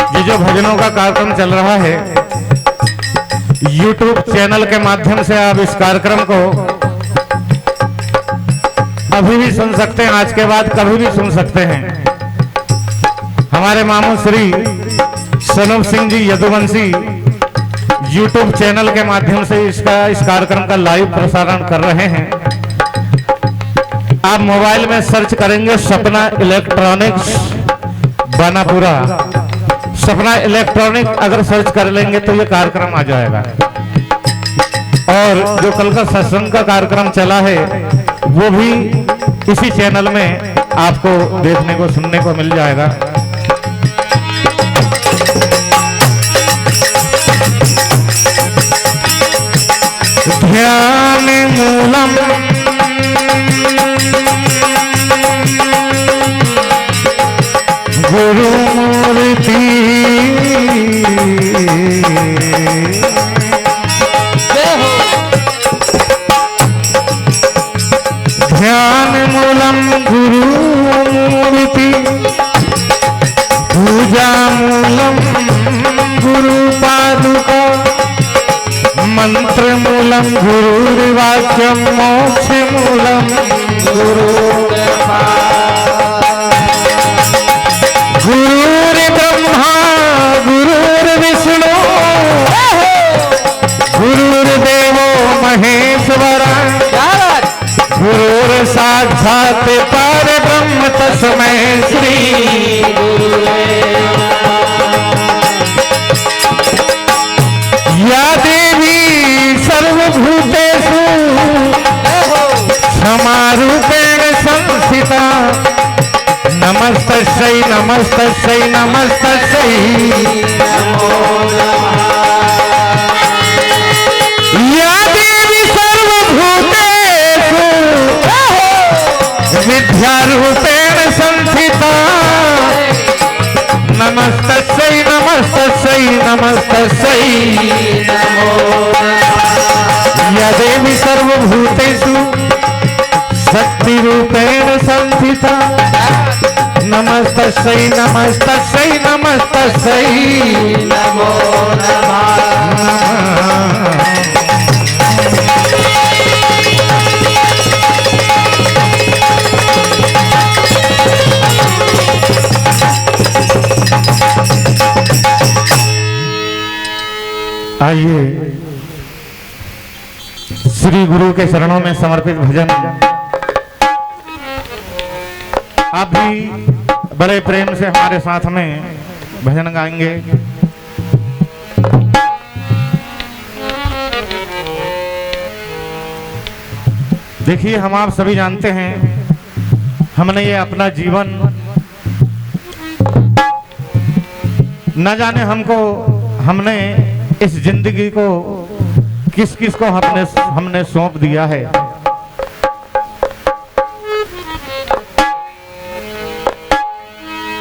ये जो भजनों का कार्यक्रम चल रहा है YouTube चैनल के माध्यम से आप इस कार्यक्रम को अभी भी सुन सकते हैं, आज के बाद कभी भी सुन सकते हैं। हमारे मामू श्री सनूप सिंह जी यदुवंशी YouTube चैनल के माध्यम से इस कार्यक्रम का लाइव प्रसारण कर रहे हैं। आप मोबाइल में सर्च करेंगे सपना इलेक्ट्रॉनिक्स बानापुरा, सपना इलेक्ट्रॉनिक अगर सर्च कर लेंगे तो ये कार्यक्रम आ जाएगा। और जो कल का सत्संग का कार्यक्रम चला है वो भी इसी चैनल में आपको देखने को सुनने को मिल जाएगा। ध्यान मूलम गुरु मूर्ति ध्यान मूलम गुरु मूर्ति पूजा मूलम गुरु पादुका मंत्र मूलम गुरुर्वाक्यम मोक्ष मूलम गुरु गुरुर्ब्रह्मा गुरुर्विष्णु गुरुर्देवो महेश्वरा गुरुर् साक्षात् परब्रह्म तस्मै श्री गुरुवे या देवी सर्वभूतेषु समारूपेण संस्थिता नमस्तस्यै नमस्तस्यै नमस्तस्यै नमो नमः। या देवी सर्वभूतेषु विद्यारूपेण संस्थिता नमस्तस्यै नमस्तस्यै नमस्तस्यै नमो नमः। या देवी सर्वभूतेषु शक्तिरूपेण संस्थिता नमस्तस्यै नमस्तस्यै नमस्तस्यै नमो नमः। आइए श्री गुरु के चरणों में समर्पित भजन आप भी बड़े प्रेम से हमारे साथ में भजन गाएंगे। देखिए, हम आप सभी जानते हैं हमने ये अपना जीवन न जाने हमने इस जिंदगी को किस किस को हमने सौंप दिया है।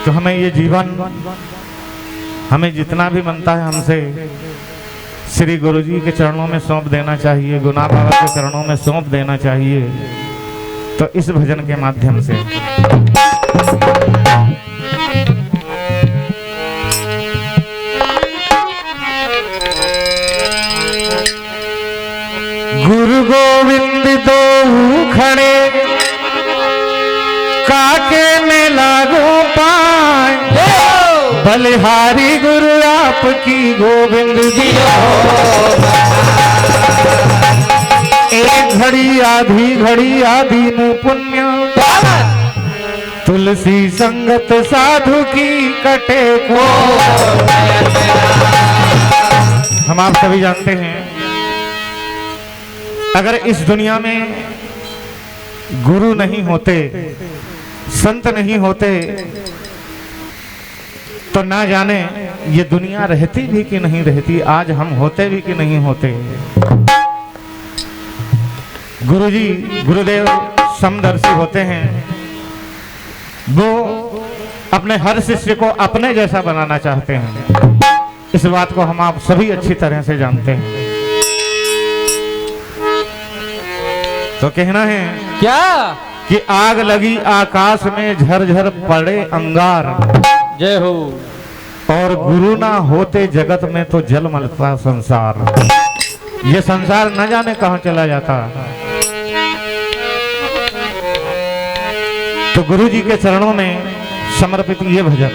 तो हमें ये जीवन हमें जितना भी बनता है हमसे श्री गुरु जी के चरणों में सौंप देना चाहिए, गुना बाबा के चरणों में सौंप देना चाहिए। तो इस भजन के माध्यम से गुरु गोविंद दो खड़े काके में लागो पाए बलिहारी गुरु आपकी गोविंद दिया। एक घड़ी आधी नु पुण्य तुलसी संगत साधु की कटे को। हम आप सभी जानते हैं अगर इस दुनिया में गुरु नहीं होते, संत नहीं होते तो ना जाने ये दुनिया रहती भी कि नहीं रहती, आज हम होते भी कि नहीं होते। गुरुजी गुरुदेव समदर्शी होते हैं, वो अपने हर शिष्य को अपने जैसा बनाना चाहते हैं। इस बात को हम आप सभी अच्छी तरह से जानते हैं। तो कहना है क्या कि आग लगी आकाश में झरझर पड़े अंगार। जय हो। और गुरु ना होते जगत में तो जल मलता संसार। ये संसार न जाने कहां चला जाता। तो गुरु जी के चरणों में समर्पित ये भजन।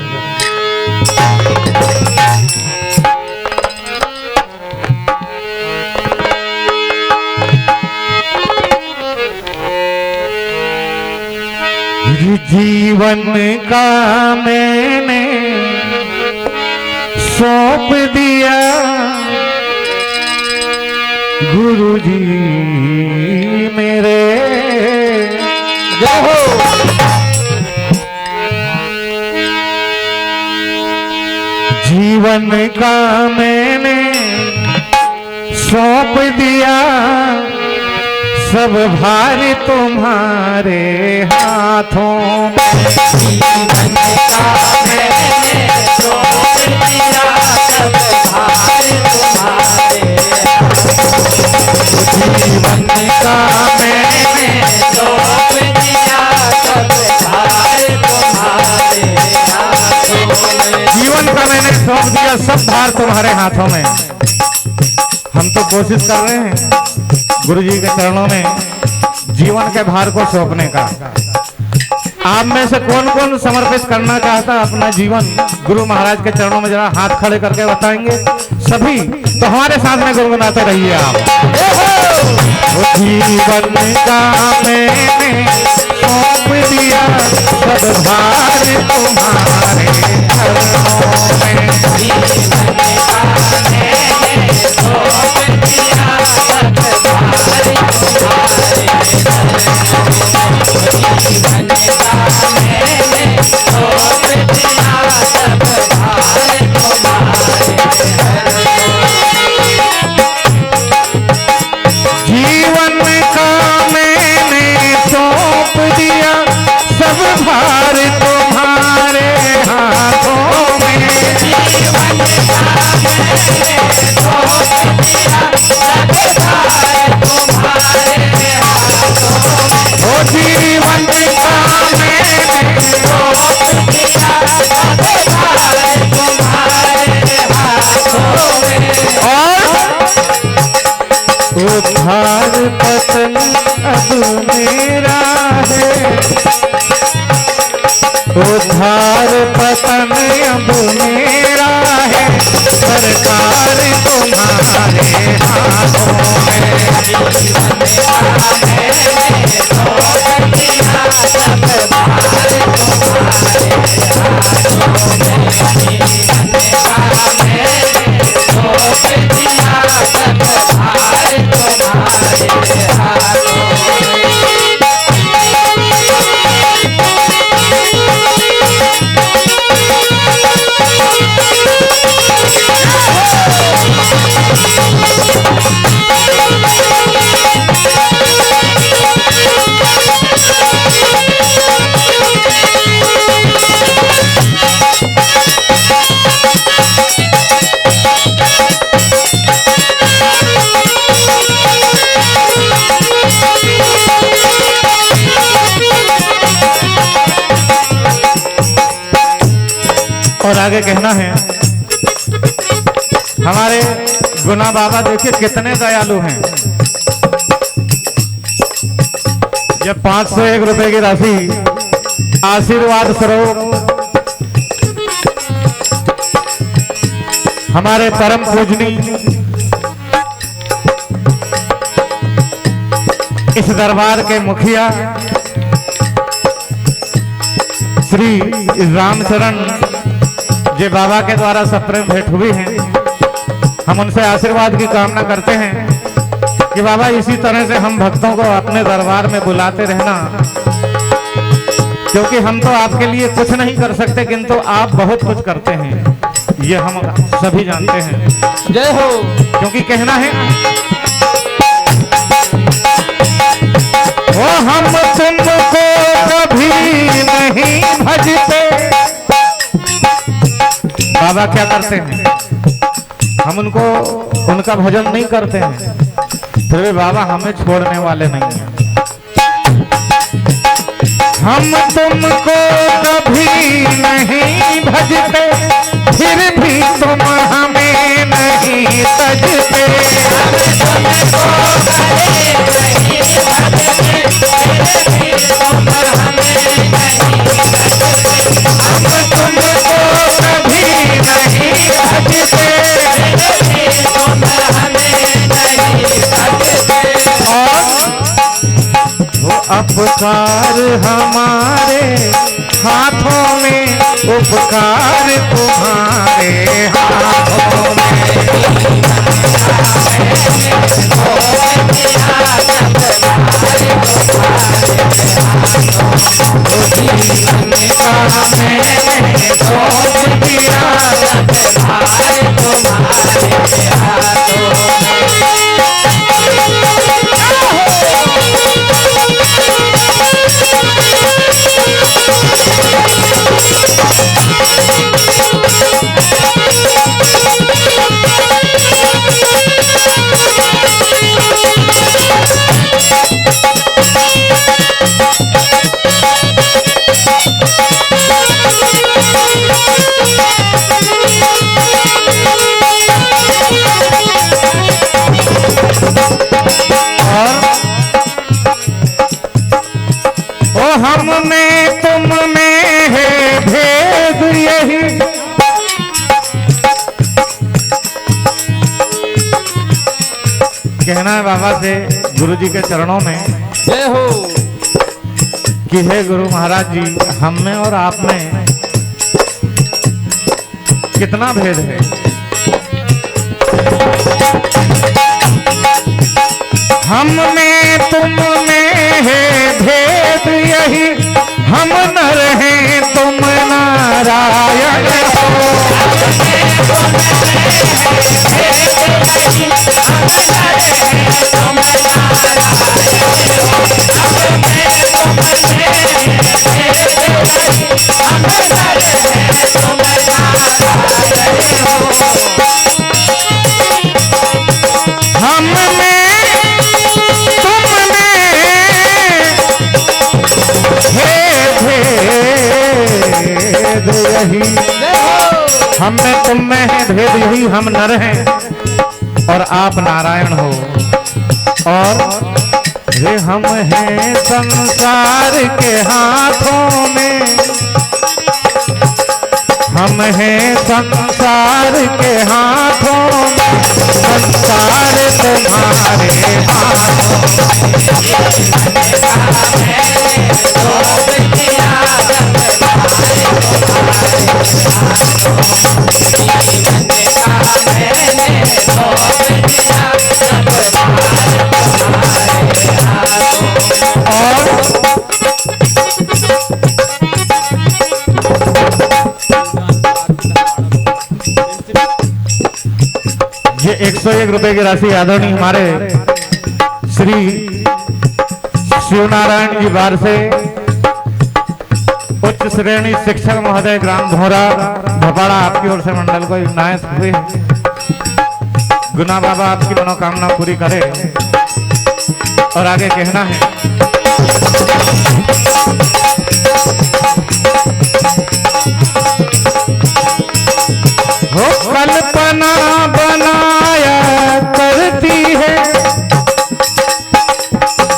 जीवन का मैंने सौंप दिया गुरु जी मेरे। जय हो। जीवन का मैंने सौंप दिया सब भार तुम्हारे हाथों में। जीवन का मैंने सौंप दिया सब भार तुम्हारे हाथों। जीवन का मैंने सौंप दिया सब भार तुम्हारे हाथों में। जीवन का मैंने सौंप दिया सब भार तुम्हारे हाथों में। हम तो कोशिश कर रहे हैं गुरु जी के चरणों में जीवन के भार को सौंपने का। आप में से कौन कौन समर्पित करना चाहता अपना जीवन गुरु महाराज के चरणों में? जरा हाथ खड़े करके बताएंगे सभी, तो हमारे साथ में गुनगुनाते रहिए आप। जीवन का मैंने सौंप दिया सब भार तुम्हारे चरणों में। जीवन का मैंने सौंप दिया सब भार तुम्हारे जीवन का मैंने सौंप दिया सब भार तुम्हारे। जीवन का मैंने सौंप दिया सब भार तुम्हारे हाथों में। जीवन का मैंने सौंप दिया सब भार तुम्हारे हाथों में। ओ जीवन का मैंने सौंप दिया सब भार तुम्हारे हाथों में। और उद्धार पतन अब मेरा है, उद्धार पतन अब मेरा है, सरकार तुम्हारे हाथों में। जीवन का मैंने सौंप दिया सब भार तुम्हारे हाथों में। जीवन का मैंने सौंप दिया सब भार तुम्हारे हाथों में। और आगे कहना है हमारे गुना बाबा देखिए कितने दयालु हैं। जब 501 रुपए की राशि आशीर्वाद स्वरूप हमारे परम पूजनी इस दरबार के मुखिया श्री रामचरण जी बाबा के द्वारा सप्रेम भेंट हुई है, हम उनसे आशीर्वाद की कामना करते हैं कि बाबा इसी तरह से हम भक्तों को अपने दरबार में बुलाते रहना, क्योंकि हम तो आपके लिए कुछ नहीं कर सकते किंतु आप बहुत कुछ करते हैं, ये हम सभी जानते हैं। जय हो। क्योंकि कहना है वो हम तुमको कभी नहीं भजते। बाबा क्या करते हैं? हम उनको उनका भजन नहीं करते हैं, फिर भी बाबा हमें छोड़ने वाले नहीं हैं। हम तुमको कभी नहीं भजते, फिर भी तुम हमें नहीं तजते। उपकार हमारे हाथों में, उपकार तुम्हारे हाथों में। हम में तुम में है भेद यही, कहना है बाबा से गुरु जी के चरणों में जय हो कि हे गुरु महाराज जी, हम में और आप में कितना भेद है। हम में तुम में है भेद यही, हम नर हैं तुम नारायण हो। हम में यही, हम में तुम में है भेद यही, हम नर हैं और आप नारायण हो। और वे हम हैं संसार के हाथों में, हम हैं संसार के हाथों में, संसार तुम्हारे हाथों ये 101 रुपए की राशि आदरणीय हमारे श्री शिवनारायण जी बार से उच्च श्रेणी शिक्षक महोदय ग्राम धोरा भपाड़ा आपकी ओर से मंडल को इनायत हुए। गुना बाबा आपकी मनोकामना पूरी करे। और आगे कहना है, हो कल्पना बनाया करती है,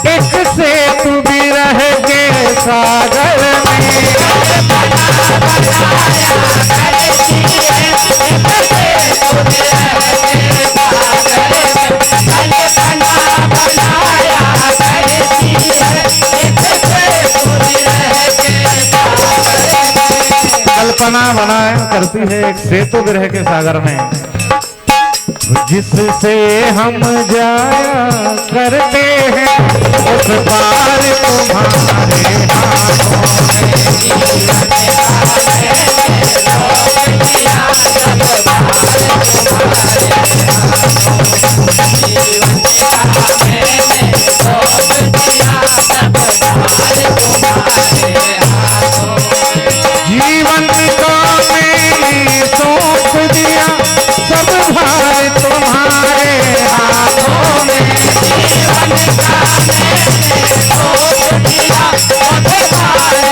एक सेतु बिरह के सागर में। कल्पना बनाया करती है एक सेतु बिरह के सागर में, जिससे हम जाया करते हैं उस पार तुम्हारे जीवन का मैंने सौंप दिया, सब भार तुम्हारे हाथों में। जीवन का मैंने सौंप दिया, सब भार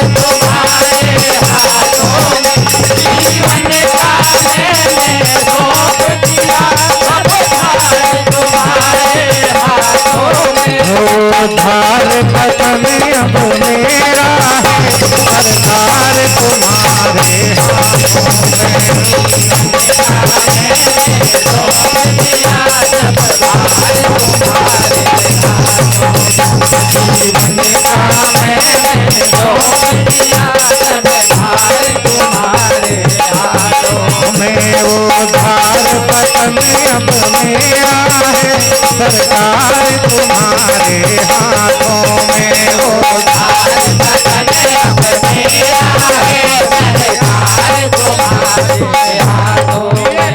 उधार पतन अब मेरा है, सरकार तुम्हारे हाथों में। उधार पतन अब मेरा है, सरकार तुम्हारे हाथों में।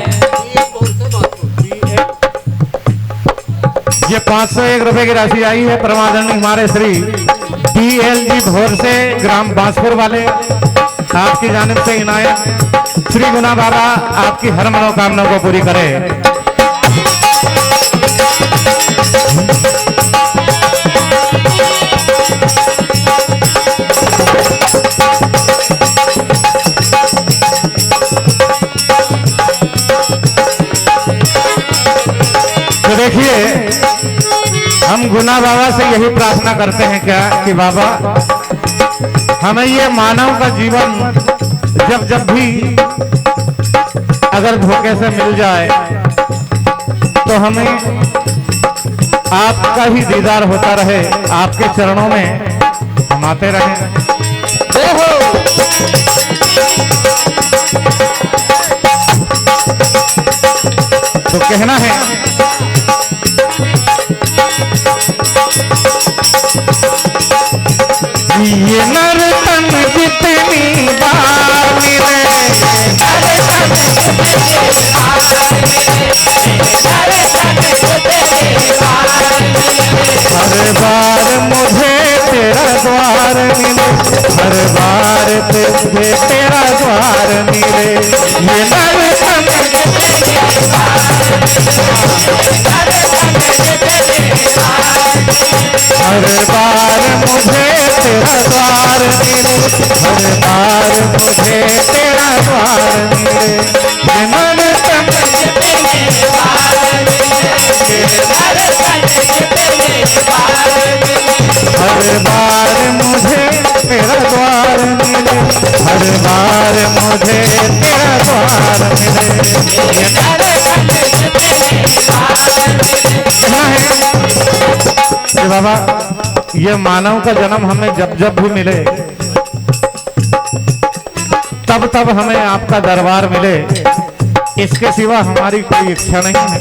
ये 501 रुपए की राशि आई है परमादरणीय हमारे श्री DLG भोर से ग्राम बांसपुर वाले, आपकी जानिब से इनायत। श्री गुना बाबा आपकी हर मनोकामना को पूरी करे। तो देखिए, हम गुना बाबा से यही प्रार्थना करते हैं क्या कि बाबा हमें ये मानव का जीवन जब जब भी अगर धोखे से मिल जाए तो हमें आपका ही दीदार होता रहे, आपके चरणों में हम आते रहें। तो कहना है ये नर्तन जितनी बार मिले, हर बार मुझे तेरा द्वार मिले, हर बार तुझे तेरा द्वार मिले। ये नर्तन हर बार मुझे तेरा द्वार मिले, हर बार मुझे तेरा द्वार मिले। ये नर्तन हर बार मुझे तेरा द्वार मिले, हर बार मुझे तेरा द्वार मिले। ये बाबा ये मानव का जन्म हमें जब जब भी मिले तब तब हमें आपका दरबार मिले, इसके सिवा हमारी कोई इच्छा नहीं है।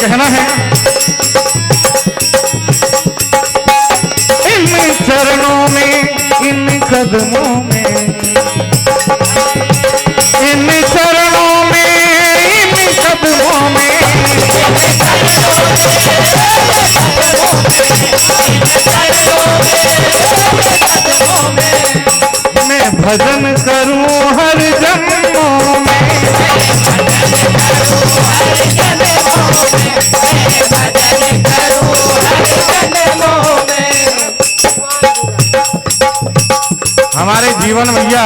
कहना है इन चरणों में, इन कदमों में, इन चरणों में, इन कदमों में, मैं भजन करूं हर जन्मों में, हमारे जीवन भैया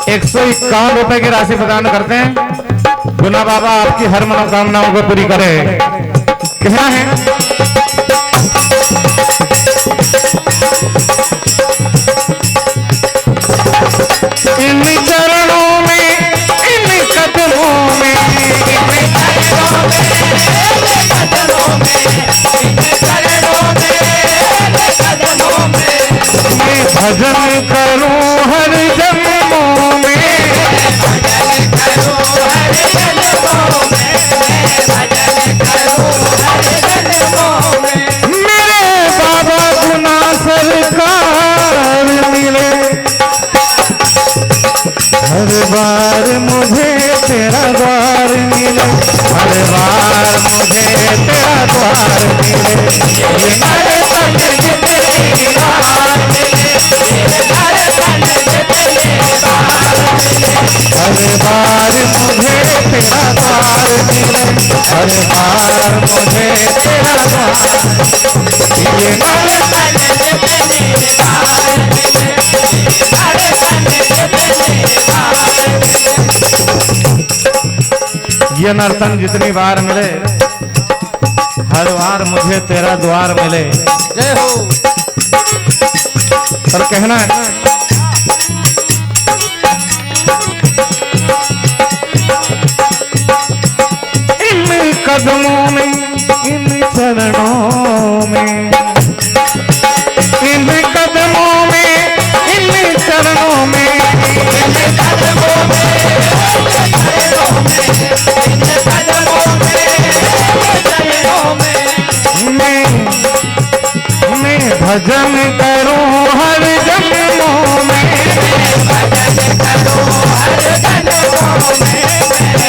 151 रुपए की राशि प्रदान करते हैं। गुना बाबा आपकी हर मनोकामनाओं को पूरी करे। कहना है इन चरणों में, इन कदमों में, मैं भजन करूं हर जन्मों में, मेरे बाबा गुना सरकार मिले, हर बार मुझे तेरा द्वार मिले, हर बार मुझे तेरा द्वार मिले। ये नर्तन जितनी बार मिले, हर बार मुझे तेरा द्वार मिले, हर बार मुझे तेरा द्वार। ये नर्तन जितनी बार मिले, ये नर्तन जितनी बार मिले, हर बार मुझे तेरा द्वार मिले। जय हो। और कहना है इन कदमों में, इन चरणों में, इन कदमों में, इन चरणों में, इन कदमों में, इन कदमों में, मैं भजन करूं हर जन्मों में, भजन करूं हर जन्मों में,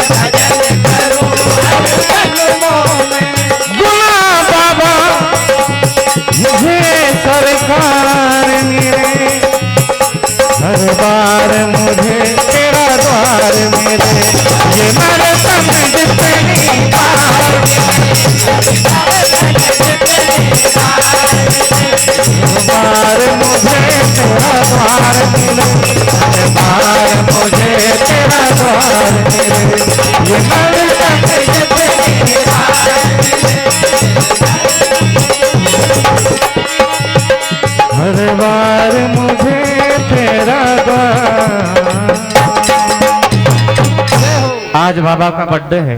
भजन करूं हर जन्मों में। गुना बाबा मुझे सरकार मिले, हर बार मुझे तेरा द्वार मिले, ये मेरे समझ जितनी बार बार मुझे तेरा द्वार मिले, हर बार मुझे तेरा द्वार मिले, ये मेरे समझ जितनी बार मिले, हर बार मुझे तेरा द्वार। आज बाबा का बर्थडे है।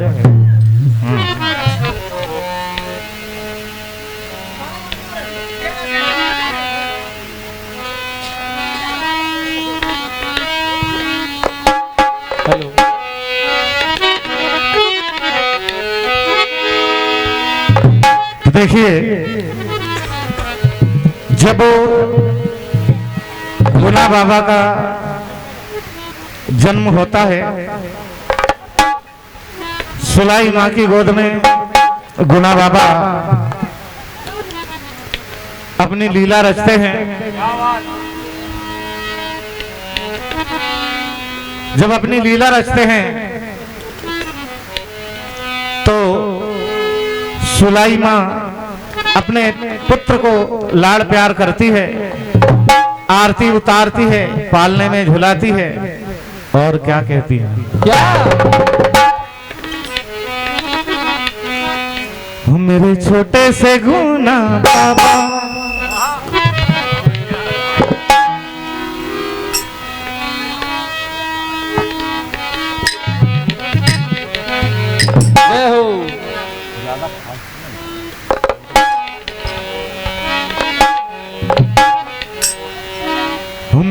हेलो, देखिए जब गुना बाबा का जन्म होता है, सुलाई माँ की गोद में गुना बाबा अपनी लीला रचते हैं। जब अपनी लीला रचते हैं तो सुलाई माँ अपने पुत्र को लाड़ प्यार करती है, आरती उतारती है, पालने में झुलाती है और क्या कहती है, क्या मेरे छोटे से गुना बाबा,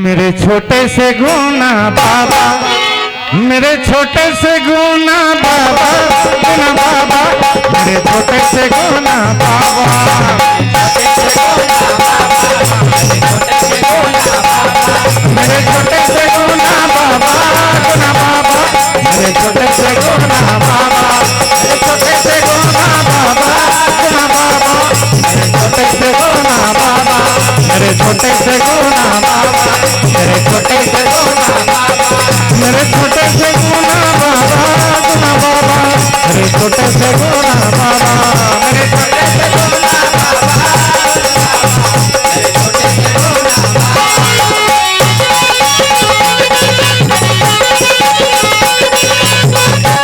मेरे छोटे से गुना बाबा, मेरे छोटे से गुना बाबा, गुना बाबा, मेरे छोटे से गुना बाबा, मेरे छोटे से गुना बाबा, गुना बाबा, मेरे छोटे से गुना बाबा, मेरे छोटे से गुना बाबा, गुना बाबा, मेरे छोटे से गुना बाबा, मेरे छोटे से गुना बाबा, मेरे छोटे से गुना बाबा, मेरे छोटे से गुना बाबा, गुना बाबा, मेरे छोटे से गुना बाबा, मेरे छोटे से गुना बाबा, मेरे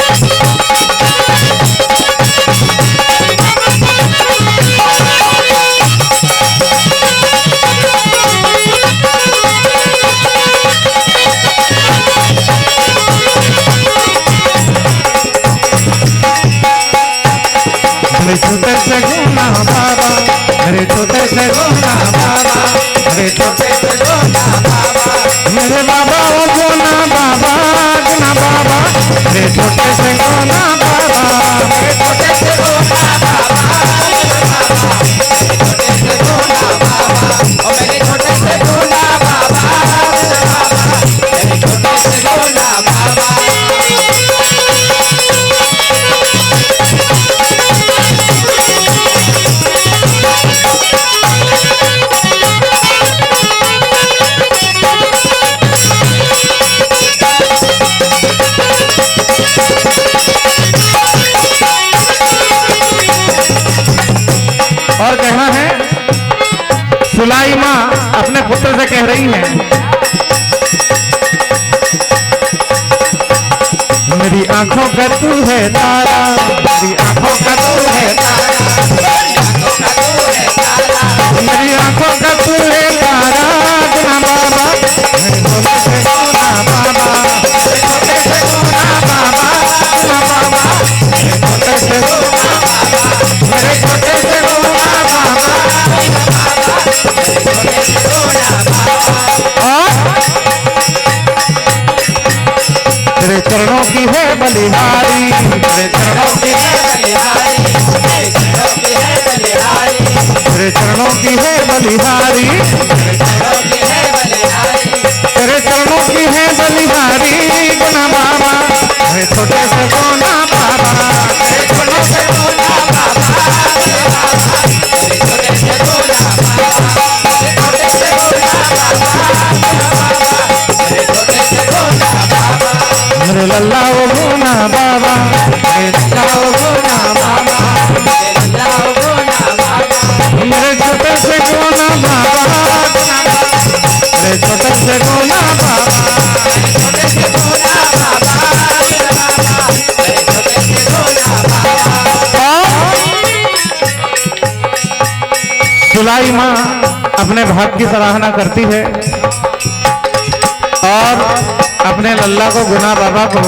छोटे से गुना बाबा। मेरे छोटे से गुना बाबा, मेरे छोटे से गुना बाबा, मेरे छोटे से गुना बाबा, मेरे बाबा ओ गुना बाबा, गुना बाबा, मेरे छोटे से गुना बाबा, मेरे छोटे से गुना बाबा, मेरे छोटे से गुना बाबा, ओ मेरे छोटे से गुना बाबा, मेरे छोटे से गुना बाबा। और कहना है, सुलाई माँ अपने पुत्र से कह रही है, मेरी आंखों का तू है तारा, मेरी आंखों का तू है तारा, मेरी आंखों का तू है तारा, गुना बाबा, मेरे छोटे से गुना बाबा, मेरे छोटे से गुना बाबा, गुना बाबा, मेरे छोटे से गुना बलिहारी, तेरे चरणों की है बलिहारी, तेरे चरणों की है बलिहारी, तेरे चरणों की है बलिहारी गुना बाबा, तेरे छोटे से गुना बाबा, तेरे चरणों से गुना बाबा, तेरे छोटे से गुना बाबा, तेरे छोटे से गुना बाबा, तेरे छोटे से गुना बाबा, मेरे लल्ला वो गुना बाबा, मेरे लल्ला वो गुना बाबा, मेरे लल्ला वो गुना बाबा, मेरे छोटे से गुना बाबा, मेरे छोटे से गुना बाबा, छोटे से गुना बाबा, मेरे छोटे से गुना बाबा। सुलाई माँ अपने भाग की सराहना करती है और अपने लल्ला को गुना बाबा को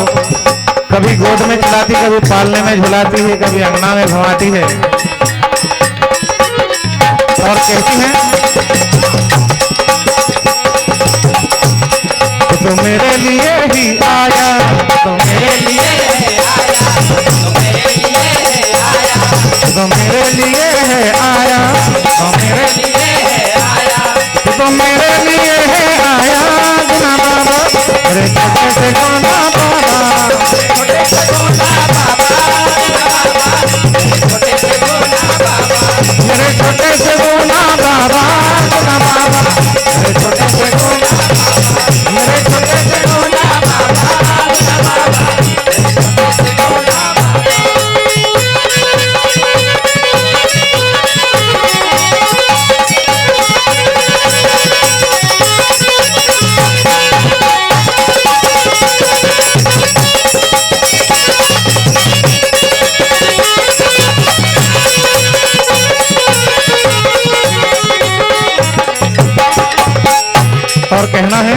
कभी गोद में चलाती, कभी पालने में झुलाती है, कभी अंगना में घुमाती है और कहती है तो मेरे लिए ही आया, तो मेरे लिए है आया, तो मेरे लिए है आया, तो मेरे लिए है आया, तो मेरे लिए है आया, तो मेरे लिए है आया गुना बाबा, मेरे छोटे से गुना बाबा, छोटे से गुना बाबा, छोटे से गुना बाबा, मेरे छोटे से गुना बाबा, गुना बाबा, मेरे छोटे से गुना बाबा, मेरे छोटे से गुना बाबा, गुना बाबा, मेरे छोटे से गुना और कहना है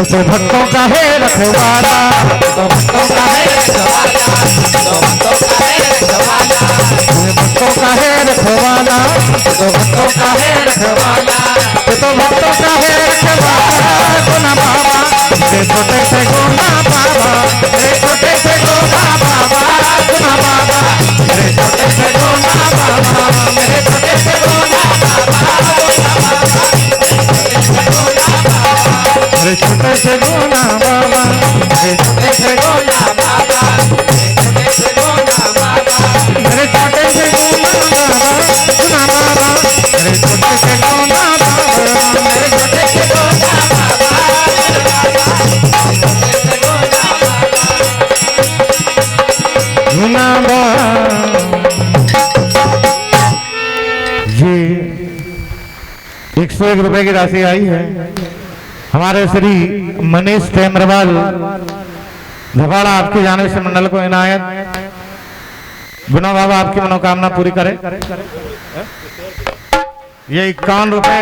तो भक्तों का है रखवाला, तो भक्तों का है रखवाला, तो भक्तों का है रखवाला, भक्तों का है रखवाला, तो भक्तों का है रखवाला, तो भक्तों का है रखवाला गुना बाबा, मेरे छोटे से गुना बाबा, मेरे छोटे से गुना बाबा, गुना बाबा, मेरे छोटे से गुना बाबा, मेरे छोटे से गुना बाबा, गुना बाबा, मेरे छोटे से गुना बाबा, मेरे छोटे से गुना बाबा, मेरे छोटे से गुना बाबा, मेरे छोटे से गुना बाबा, गुना बाबा, मेरे छोटे से गुना बाबा, मेरे छोटे से गुना बाबा, गुना बाबा। जी 101 रुपए की राशि आई है हमारे श्री मनीष टेमरवाल धपाड़ा, आपकी जाने से मंडल को इनायत। गुना बाबा आपकी मनोकामना पूरी करे। ये 51 रुपए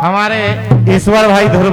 हमारे ईश्वर भाई ध्रुव